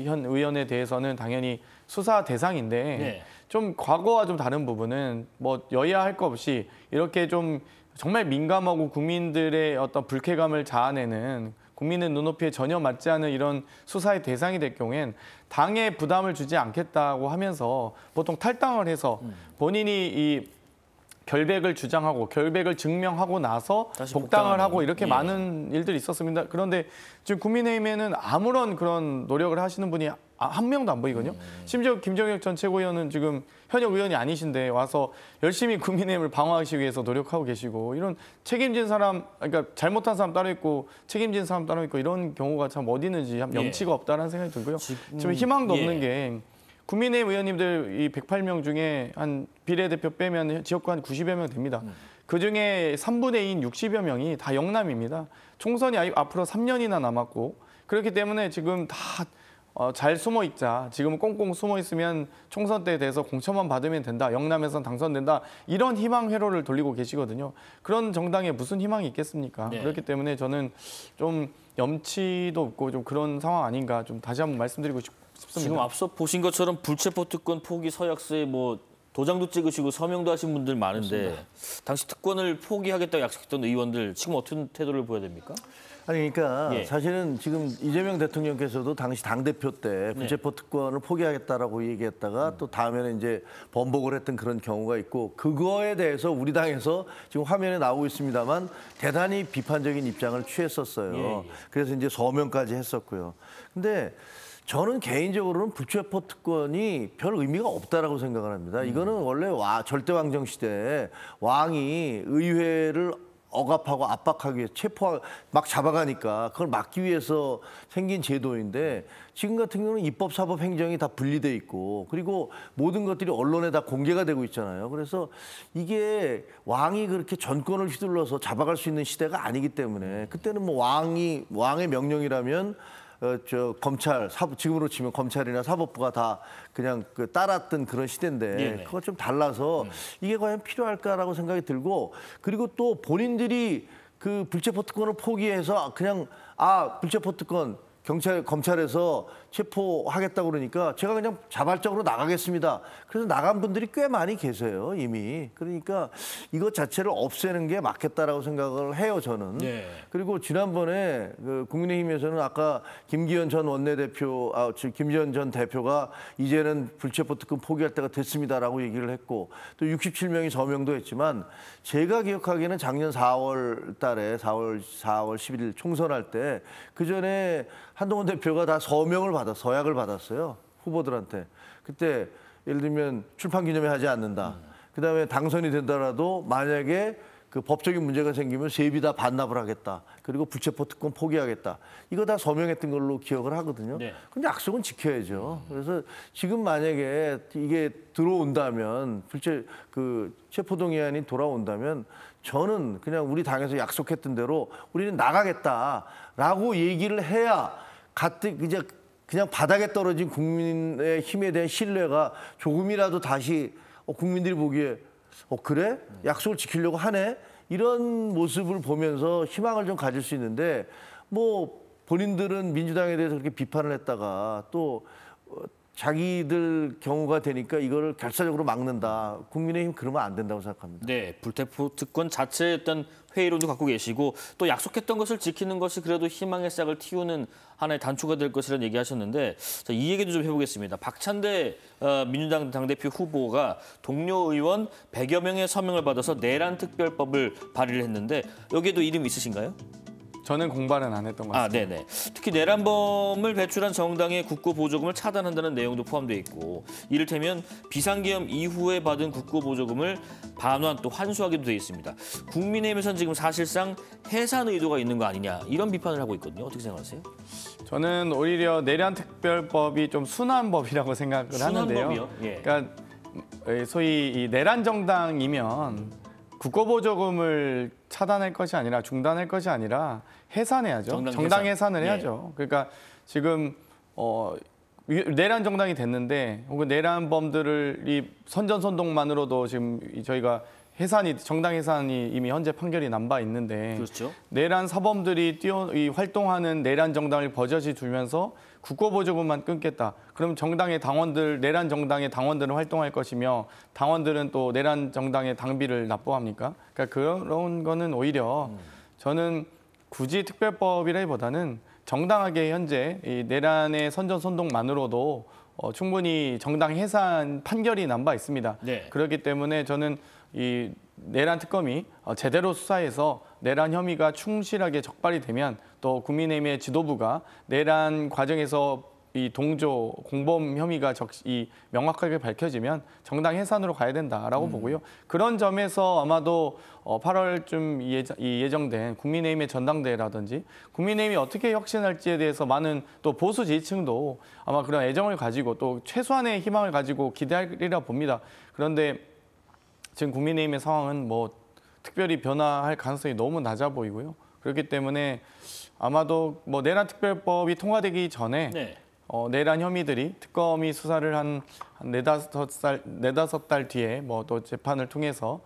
[SPEAKER 2] 현 의원에 대해서는 당연히 수사 대상인데
[SPEAKER 1] 네.
[SPEAKER 2] 좀 과거와 좀 다른 부분은 여야 할 것 없이 이렇게 좀 정말 민감하고 국민들의 어떤 불쾌감을 자아내는 국민의 눈높이에 전혀 맞지 않는 이런 수사의 대상이 될 경우엔 당에 부담을 주지 않겠다고 하면서 보통 탈당을 해서 본인이 이 결백을 주장하고 결백을 증명하고 나서 복당을 하고 이렇게 많은 일들이 있었습니다. 그런데 지금 국민의힘에는 아무런 그런 노력을 하시는 분이 한 명도 안 보이거든요. 심지어 김정혁 전 최고위원은 지금 현역 의원이 아니신데 와서 열심히 국민의힘을 방어하기 위해서 노력하고 계시고 이런 책임진 사람, 그러니까 잘못한 사람 따로 있고 책임진 사람 따로 있고 이런 경우가 참 어디 있는지 염치가 없다라는 생각이 들고요. 지금 희망도 없는 게 국민의힘 의원님들 이 108명 중에 한 비례대표 빼면 지역구 한 90여 명 됩니다. 그중에 3분의 2인 60여 명이 다 영남입니다. 총선이 앞으로 3년이나 남았고 그렇기 때문에 지금 다 잘 숨어 있자. 지금은 꽁꽁 숨어 있으면 총선 때 돼서 공천만 받으면 된다. 영남에선 당선된다. 이런 희망 회로를 돌리고 계시거든요. 그런 정당에 무슨 희망이 있겠습니까?
[SPEAKER 1] 네.
[SPEAKER 2] 그렇기 때문에 저는 좀 염치도 없고 좀 그런 상황 아닌가 좀 다시 한번 말씀드리고 싶습니다.
[SPEAKER 1] 지금 앞서 보신 것처럼 불체포 특권 포기 서약서에 도장도 찍으시고 서명도 하신 분들 많은데
[SPEAKER 6] 맞습니다.
[SPEAKER 1] 당시 특권을 포기하겠다고 약속했던 의원들 지금 어떤 태도를 보여야 됩니까?
[SPEAKER 6] 그러니까 사실은 지금 이재명 대통령께서도 당시 당대표 때 불체포 특권을 포기하겠다라고 얘기했다가 또 다음에는 이제 번복을 했던 그런 경우가 있고 그거에 대해서 우리 당에서 지금 화면에 나오고 있습니다만 대단히 비판적인 입장을 취했었어요. 그래서 이제 서명까지 했었고요. 근데 저는 개인적으로는 불체포 특권이 별 의미가 없다라고 생각을 합니다. 이거는 원래 절대왕정 시대에 왕이 의회를 억압하고 압박하기 위해서 막 잡아가니까 그걸 막기 위해서 생긴 제도인데 지금 같은 경우는 입법, 사법, 행정이 다 분리돼 있고 그리고 모든 것들이 언론에 다 공개가 되고 있잖아요. 그래서 이게 왕이 그렇게 전권을 휘둘러서 잡아갈 수 있는 시대가 아니기 때문에 그때는 왕의 명령이라면 검찰, 지금으로 치면 검찰이나 사법부가 다 그냥 따랐던 그런 시대인데 그거 좀 달라서 이게 과연 필요할까라고 생각이 들고 그리고 또 본인들이 그 불체포 특권을 포기해서 그냥 불체포 특권 검찰에서 체포하겠다고 그러니까 제가 그냥 자발적으로 나가겠습니다. 그래서 나간 분들이 꽤 많이 계세요, 이미. 그러니까 이것 자체를 없애는 게 맞겠다라고 생각을 해요, 저는. 그리고 지난번에 국민의힘에서는 아까 김기현 전 원내대표, 김기현 전 대표가 이제는 불체포 특권 포기할 때가 됐습니다라고 얘기를 했고 또 67명이 서명도 했지만 제가 기억하기에는 작년 4월 달에 4월 11일 총선할 때 그전에 한동훈 대표가 다 서약을 받았어요. 후보들한테. 그때 예를 들면 출판 기념회 하지 않는다. 그다음에 당선이 된다라도 만약에 그 법적인 문제가 생기면 세비 다 반납을 하겠다. 그리고 불체포 특권 포기하겠다. 이거 다 서명했던 걸로 기억을 하거든요.
[SPEAKER 1] 네.
[SPEAKER 6] 근데 약속은 지켜야죠. 그래서 지금 만약에 이게 들어온다면 체포동의안이 돌아온다면 저는 그냥 우리 당에서 약속했던 대로 우리는 나가겠다라고 얘기를 해야 이제 그냥 바닥에 떨어진 국민의 힘에 대한 신뢰가 조금이라도 다시 국민들이 보기에 그래? 약속을 지키려고 하네? 이런 모습을 보면서 희망을 좀 가질 수 있는데 뭐 본인들은 민주당에 대해서 그렇게 비판을 했다가 또 자기들 경우가 되니까 이거를 결사적으로 막는다. 국민의힘 그러면 안 된다고 생각합니다.
[SPEAKER 1] 네, 불체포 특권 자체의 어떤 회의론도 갖고 계시고 또 약속했던 것을 지키는 것이 그래도 희망의 싹을 틔우는 하나의 단초가 될 것이라는 얘기하셨는데 자, 이 얘기도 좀 해보겠습니다. 박찬대 민주당 당대표 후보가 동료 의원 100여 명의 서명을 받아서 내란 특별법을 발의를 했는데 여기에도 이름 있으신가요?
[SPEAKER 2] 저는 공발은 안 했던 것 같습니다.
[SPEAKER 1] 네네. 특히 내란범을 배출한 정당의 국고 보조금을 차단한다는 내용도 포함되어 있고 이를테면 비상계엄 이후에 받은 국고 보조금을 반환 또 환수하기도 되어 있습니다. 국민의힘에서는 지금 사실상 해산 의도가 있는 거 아니냐 이런 비판을 하고 있거든요. 어떻게 생각하세요?
[SPEAKER 2] 저는 오히려 내란특별법이 좀 순한 법이라고 생각을 하는데요.
[SPEAKER 1] 법이요? 예.
[SPEAKER 2] 그러니까 소위 이 내란 정당이면 국고보조금을 차단할 것이 아니라 중단할 것이 아니라 해산해야죠. 정당 해산을 해야죠. 그러니까 지금 내란 정당이 됐는데 혹은 내란범들이 선전선동만으로도 지금 저희가 정당 해산이 이미 현재 판결이 난 바 있는데
[SPEAKER 1] 그렇죠.
[SPEAKER 2] 내란 사범들이 활동하는 내란 정당을 버젓이 두면서 국고보조금만 끊겠다. 그럼 내란 정당의 당원들은 활동할 것이며 당원들은 또 내란 정당의 당비를 납부합니까? 그러니까 그런 거는 오히려 저는 굳이 특별법이라기보다는 정당하게 현재 이 내란의 선전선동만으로도 충분히 정당 해산 판결이 난 바 있습니다.
[SPEAKER 1] 네.
[SPEAKER 2] 그렇기 때문에 저는 이 내란 특검이 제대로 수사해서 내란 혐의가 충실하게 적발이 되면 또 국민의힘의 지도부가 내란 과정에서 이 동조 공범 혐의가 명확하게 밝혀지면 정당 해산으로 가야 된다라고 보고요. 그런 점에서 아마도 8월쯤 예정된 국민의힘의 전당대회라든지 국민의힘이 어떻게 혁신할지에 대해서 많은 또 보수 지지층도 아마 그런 애정을 가지고 또 최소한의 희망을 가지고 기대하리라 봅니다. 그런데 지금 국민의힘의 상황은 뭐 특별히 변화할 가능성이 너무 낮아 보이고요. 그렇기 때문에 아마도 뭐 내란 특별법이 통과되기 전에
[SPEAKER 1] 네.
[SPEAKER 2] 내란 혐의들이 특검이 수사를 한 네다섯 달 뒤에 뭐 또 재판을 통해서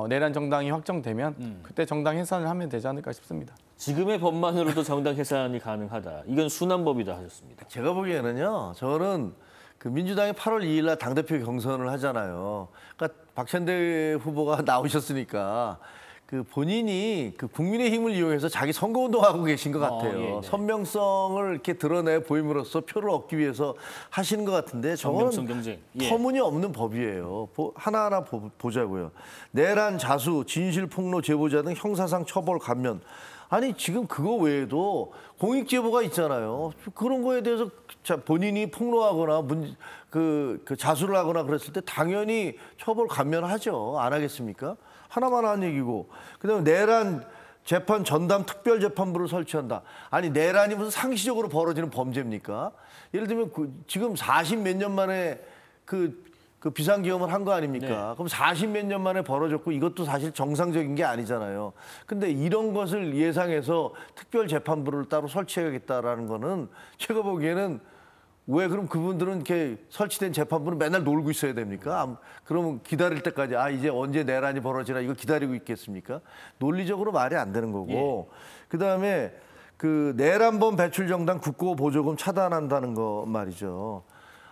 [SPEAKER 2] 내란 정당이 확정되면 그때 정당 해산을 하면 되지 않을까 싶습니다.
[SPEAKER 1] 지금의 법만으로도 정당 해산이 가능하다. 이건 순한 법이다 하셨습니다.
[SPEAKER 6] 제가 보기에는요. 저는 그 민주당이 8월 2일 날 당대표 경선을 하잖아요. 그러니까 박찬대 후보가 나오셨으니까 그 본인이 그 국민의힘을 이용해서 자기 선거운동하고 계신 것 같아요.
[SPEAKER 1] 예.
[SPEAKER 6] 선명성을 이렇게 드러내 보임으로써 표를 얻기 위해서 하시는 것 같은데 저거는
[SPEAKER 1] 선명성 경쟁. 예.
[SPEAKER 6] 터무니없는 법이에요. 하나하나 보자고요. 내란, 자수, 진실폭로 제보자 등 형사상 처벌 감면. 아니 지금 그거 외에도 공익제보가 있잖아요. 그런 거에 대해서 본인이 폭로하거나 그 자수를 하거나 그랬을 때 당연히 처벌 감면하죠. 안 하겠습니까? 하나만 한 얘기고. 그다음에 내란 재판 전담 특별재판부를 설치한다. 아니 내란이 무슨 상시적으로 벌어지는 범죄입니까? 예를 들면 지금 40 몇 년 만에 그 비상계엄을 한 거 아닙니까?
[SPEAKER 1] 네.
[SPEAKER 6] 그럼 40 몇 년 만에 벌어졌고 이것도 사실 정상적인 게 아니잖아요. 근데 이런 것을 예상해서 특별재판부를 따로 설치해야겠다라는 거는 제가 보기에는 왜 그럼 그분들은 이렇게 설치된 재판부는 맨날 놀고 있어야 됩니까? 그러면 기다릴 때까지 이제 언제 내란이 벌어지나 이거 기다리고 있겠습니까? 논리적으로 말이 안 되는 거고. 그다음에 그 내란범 배출 정당 국고 보조금 차단한다는 거 말이죠.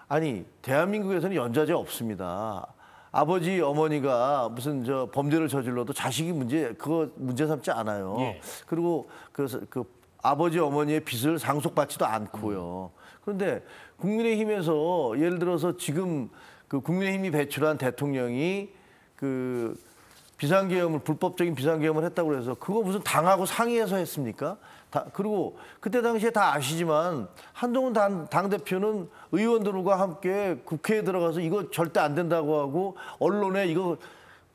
[SPEAKER 6] 아니 대한민국에서는 연좌제 없습니다. 아버지 어머니가 무슨 범죄를 저질러도 자식이 그거 문제 삼지 않아요.
[SPEAKER 1] 예.
[SPEAKER 6] 그리고 그 아버지 어머니의 빚을 상속받지도 않고요. 그런데 국민의힘에서 예를 들어서 지금 그 국민의힘이 배출한 대통령이 그 불법적인 비상계엄을 했다고 해서 그거 무슨 당하고 상의해서 했습니까? 그리고 그때 당시에 다 아시지만 한동훈 당대표는 의원들과 함께 국회에 들어가서 이거 절대 안 된다고 하고 언론에 이거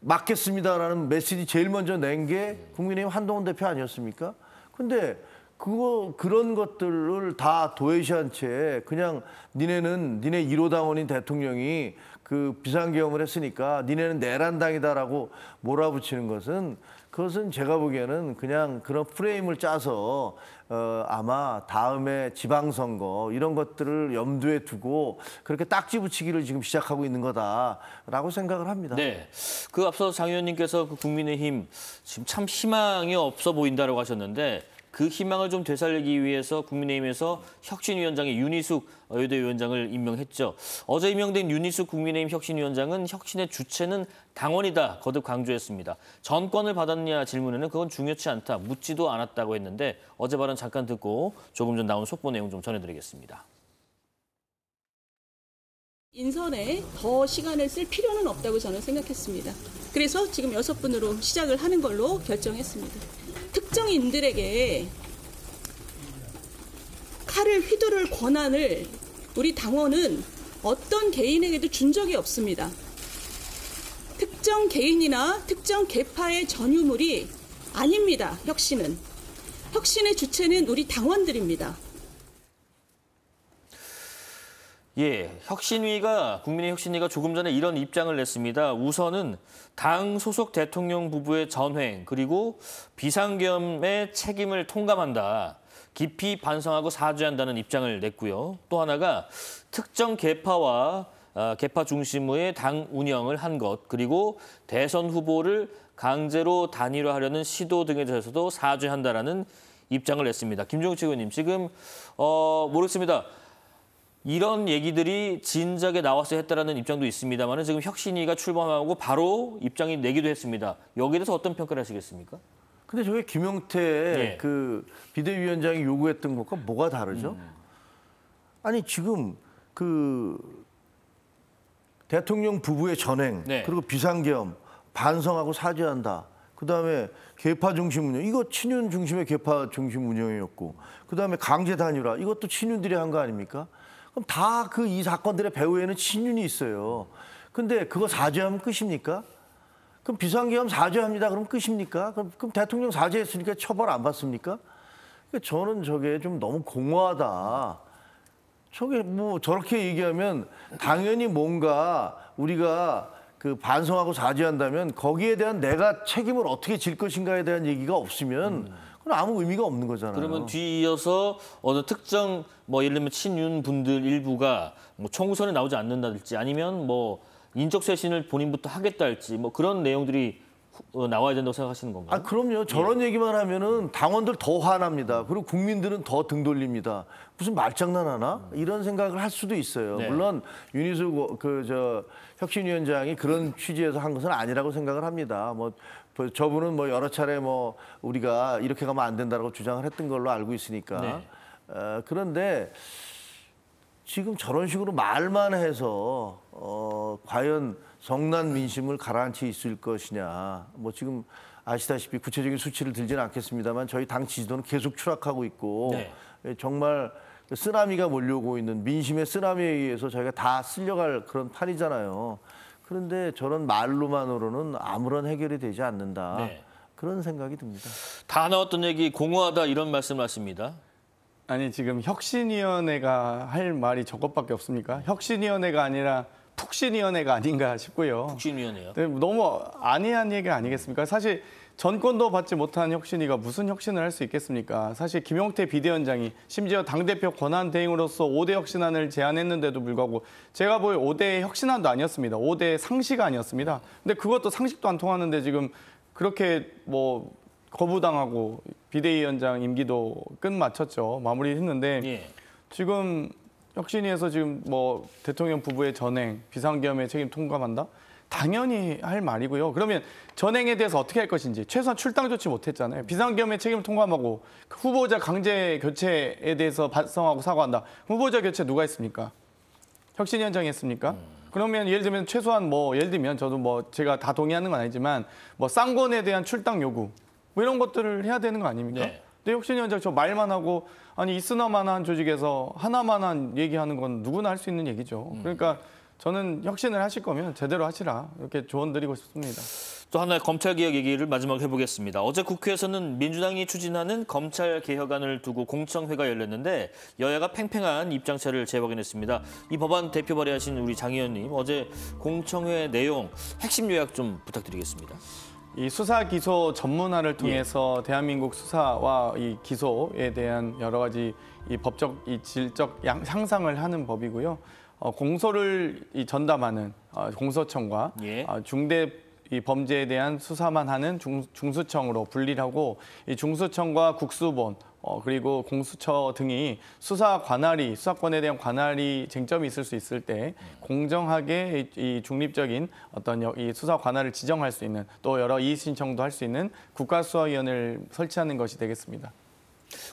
[SPEAKER 6] 맡겠습니다라는 메시지 제일 먼저 낸 게 국민의힘 한동훈 대표 아니었습니까? 근데 그런 것들을 다 도외시한 채 그냥 니네 1호 당원인 대통령이 그 비상계엄을 했으니까 니네는 내란당이다라고 몰아붙이는 것은 그것은 제가 보기에는 그냥 그런 프레임을 짜서 아마 다음에 지방선거 이런 것들을 염두에 두고 그렇게 딱지 붙이기를 지금 시작하고 있는 거다라고 생각을 합니다.
[SPEAKER 1] 네, 그 앞서 장 의원님께서 그 국민의힘 지금 참 희망이 없어 보인다라고 하셨는데 그 희망을 좀 되살리기 위해서 국민의힘에서 혁신위원장의 윤희숙 여대위원장을 임명했죠. 어제 임명된 윤희숙 국민의힘 혁신위원장은 혁신의 주체는 당원이다 거듭 강조했습니다. 전권을 받았냐 질문에는 그건 중요치 않다, 묻지도 않았다고 했는데 어제 발언 잠깐 듣고 조금 전 나온 속보 내용 좀 전해드리겠습니다.
[SPEAKER 10] 인선에 더 시간을 쓸 필요는 없다고 저는 생각했습니다. 그래서 지금 6분으로 시작을 하는 걸로 결정했습니다. 특정인들에게 칼을 휘두를 권한을 우리 당원은 어떤 개인에게도 준 적이 없습니다. 특정 개인이나 특정 계파의 전유물이 아닙니다. 혁신은. 혁신의 주체는 우리 당원들입니다.
[SPEAKER 1] 예, 국민의 혁신위가 조금 전에 이런 입장을 냈습니다. 우선은 당 소속 대통령 부부의 전횡 그리고 비상계엄의 책임을 통감한다. 깊이 반성하고 사죄한다는 입장을 냈고요. 또 하나가 특정 계파와 계파 중심의 당 운영을 한 것, 그리고 대선 후보를 강제로 단일화하려는 시도 등에 대해서도 사죄한다라는 입장을 냈습니다. 김종욱 최고위원님, 지금 모르겠습니다. 이런 얘기들이 진작에 나와서 했다라는 입장도 있습니다만 지금 혁신위가 출범하고 바로 입장이 내기도 했습니다. 여기에 대해서 어떤 평가를 하시겠습니까?
[SPEAKER 6] 근데 저게 김용태 그 비대위원장이 요구했던 것과 뭐가 다르죠? 아니 지금 그 대통령 부부의 전행 그리고 비상계엄 반성하고 사죄한다. 그다음에 계파 중심 운영 이거 친윤 중심의 계파 중심 운영이었고 그다음에 강제 단일화 이것도 친윤들이 한 거 아닙니까? 그럼 다 이 사건들의 배후에는 친윤이 있어요. 근데 그거 사죄하면 끝입니까? 그럼 비상계엄 사죄합니다. 그럼 끝입니까? 그럼 대통령 사죄했으니까 처벌 안 받습니까? 저는 저게 좀 너무 공허하다. 저게 뭐 저렇게 얘기하면 당연히 뭔가 우리가 그 반성하고 사죄한다면 거기에 대한 내가 책임을 어떻게 질 것인가에 대한 얘기가 없으면 그건 아무 의미가 없는 거잖아요.
[SPEAKER 1] 그러면 뒤이어서 어느 특정 예를 들면 친윤 분들 일부가 총선에 나오지 않는다든지 아니면 인적 쇄신을 본인부터 하겠다 할지 그런 내용들이 나와야 된다고 생각하시는 건가요?
[SPEAKER 6] 그럼요. 저런 얘기만 하면은 당원들 더 화납니다. 그리고 국민들은 더 등 돌립니다. 무슨 말장난하나? 이런 생각을 할 수도 있어요. 물론 윤희숙 혁신위원장이 그런 취지에서 한 것은 아니라고 생각을 합니다. 저분은 여러 차례 우리가 이렇게 가면 안 된다라고 주장을 했던 걸로 알고 있으니까. 그런데 지금 저런 식으로 말만 해서 과연 성난 민심을 가라앉히 있을 것이냐. 지금 아시다시피 구체적인 수치를 들지는 않겠습니다만 저희 당 지지도는 계속 추락하고 있고 정말 쓰나미가 몰려오고 있는 민심의 쓰나미에 의해서 저희가 다 쓸려갈 그런 판이잖아요. 그런데 저런 말로만으로는 아무런 해결이 되지 않는다. 그런 생각이 듭니다.
[SPEAKER 1] 다 나왔던 얘기 공허하다 이런 말씀을 하십니다.
[SPEAKER 2] 아니 지금 혁신위원회가 할 말이 저것밖에 없습니까? 혁신위원회가 아니라 푹신위원회가 아닌가 싶고요.
[SPEAKER 1] 푹신위원회요?
[SPEAKER 2] 너무 안이한 얘기 아니겠습니까? 사실 전권도 받지 못한 혁신위가 무슨 혁신을 할 수 있겠습니까? 사실 김용태 비대위원장이 심지어 당대표 권한대행으로서 5대 혁신안을 제안했는데도 불구하고 제가 볼 5대 혁신안도 아니었습니다. 5대 상시가 아니었습니다. 근데 그것도 상식도 안 통하는데 지금 그렇게 거부당하고 비대위원장 임기도 끝마쳤죠. 마무리했는데 지금 혁신위에서 지금 대통령 부부의 전행, 비상계엄의 책임 통감한다? 당연히 할 말이고요. 그러면 전행에 대해서 어떻게 할 것인지 최소한 출당 조치 못했잖아요. 비상계엄의 책임을 통감하고 후보자 강제 교체에 대해서 반성하고 사과한다. 후보자 교체 누가 했습니까? 혁신위원장이 했습니까? 그러면 예를 들면 최소한 예를 들면 저도 제가 다 동의하는 건 아니지만 쌍권에 대한 출당 요구 이런 것들을 해야 되는 거 아닙니까? 근데 혁신위원장 저 말만 하고 아니 있으나마나한 조직에서 하나만한 얘기하는 건 누구나 할 수 있는 얘기죠. 그러니까 저는 혁신을 하실 거면 제대로 하시라 이렇게 조언 드리고 싶습니다.
[SPEAKER 1] 또 하나의 검찰개혁 얘기를 마지막으로 해보겠습니다. 어제 국회에서는 민주당이 추진하는 검찰개혁안을 두고 공청회가 열렸는데 여야가 팽팽한 입장차를 재확인했습니다. 이 법안 대표 발의하신 우리 장 의원님, 어제 공청회 내용 핵심 요약 좀 부탁드리겠습니다.
[SPEAKER 2] 이 수사 기소 전문화를 통해서 대한민국 수사와 이 기소에 대한 여러 가지 이 법적 이 질적 향상을 하는 법이고요. 공소를 이 전담하는 공소청과 중대 이 범죄에 대한 수사만 하는 중수청으로 분리를 하고 이 중수청과 국수본 그리고 공수처 등이 수사권에 대한 관할이 쟁점이 있을 수 있을 때 공정하게 이 중립적인 어떤 이 수사 관할을 지정할 수 있는 또 여러 이의 신청도 할 수 있는 국가수사위원회를 설치하는 것이 되겠습니다.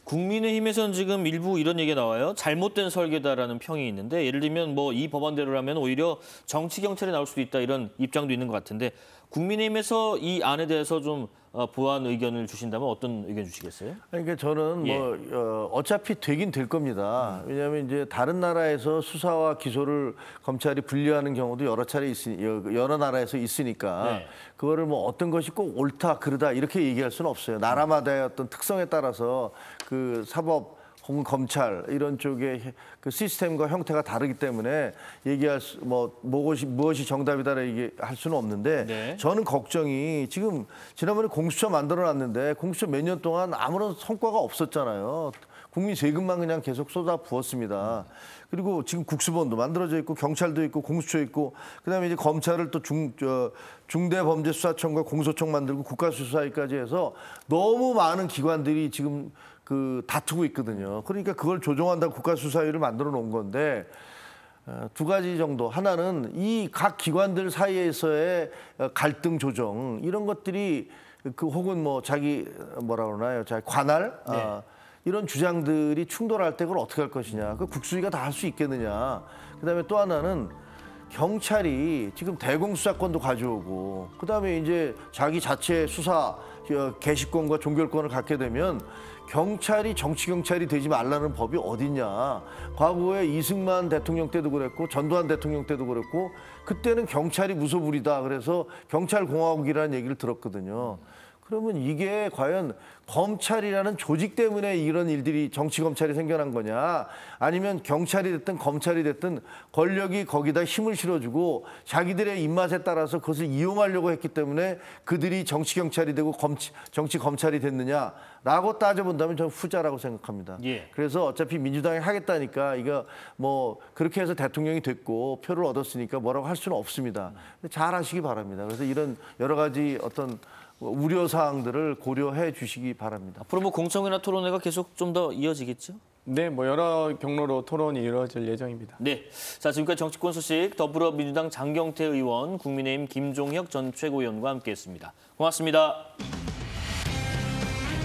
[SPEAKER 1] 국민의힘에서는 지금 일부 이런 얘기가 나와요. 잘못된 설계다라는 평이 있는데 예를 들면 뭐 이 법안대로라면 오히려 정치 경찰이 나올 수도 있다 이런 입장도 있는 것 같은데 국민의힘에서 이 안에 대해서 좀 보완 의견을 주신다면 어떤 의견 주시겠어요?
[SPEAKER 6] 그러니까 저는 뭐 어차피 되긴 될 겁니다. 왜냐하면 이제 다른 나라에서 수사와 기소를 검찰이 분리하는 경우도 여러 나라에서 있으니까 그거를 뭐 어떤 것이 꼭 옳다 그르다 이렇게 얘기할 수는 없어요. 나라마다의 어떤 특성에 따라서 그 사법 혹은 검찰 이런 쪽의 그 시스템과 형태가 다르기 때문에 얘기할 무엇이 정답이다라 얘기할 수는 없는데 저는 걱정이 지금 지난번에 공수처 만들어놨는데 공수처 몇 년 동안 아무런 성과가 없었잖아요. 국민 세금만 그냥 계속 쏟아 부었습니다. 그리고 지금 국수본도 만들어져 있고 경찰도 있고 공수처 있고 그다음에 이제 검찰을 또 중대범죄수사청과 공소청 만들고 국가수사위까지 해서 너무 많은 기관들이 지금 다투고 있거든요. 그러니까 그걸 조정한다고 국가수사위를 만들어 놓은 건데 두 가지 정도. 하나는 이 각 기관들 사이에서의 갈등 조정 이런 것들이 혹은 뭐 자기 관할 이런 주장들이 충돌할 때 그걸 어떻게 할 것이냐. 그 국수위가 다 할 수 있겠느냐. 그다음에 또 하나는 경찰이 지금 대공수사권도 가져오고 그다음에 이제 자기 자체 수사 개시권과 종결권을 갖게 되면 경찰이 정치경찰이 되지 말라는 법이 어딨냐. 과거에 이승만 대통령 때도 그랬고 전두환 대통령 때도 그랬고 그때는 경찰이 무소불위다. 그래서 경찰공화국이라는 얘기를 들었거든요. 그러면 이게 과연 검찰이라는 조직 때문에 이런 일들이 정치검찰이 생겨난 거냐 아니면 경찰이 됐든 검찰이 됐든 권력이 거기다 힘을 실어주고 자기들의 입맛에 따라서 그것을 이용하려고 했기 때문에 그들이 정치경찰이 되고 정치검찰이 됐느냐라고 따져본다면 저는 후자라고 생각합니다. 그래서 어차피 민주당이 하겠다니까 이거 뭐 그렇게 해서 대통령이 됐고 표를 얻었으니까 뭐라고 할 수는 없습니다. 잘 하시기 바랍니다. 그래서 이런 여러 가지 어떤 우려사항들을 고려해 주시기 바랍니다.
[SPEAKER 1] 앞으로 뭐 공청회나 토론회가 계속 좀 더 이어지겠죠?
[SPEAKER 2] 네, 뭐 여러 경로로 토론이 이루어질 예정입니다.
[SPEAKER 1] 네, 자 지금까지 정치권 소식 더불어민주당 장경태 의원, 국민의힘 김종혁 전 최고위원과 함께했습니다. 고맙습니다.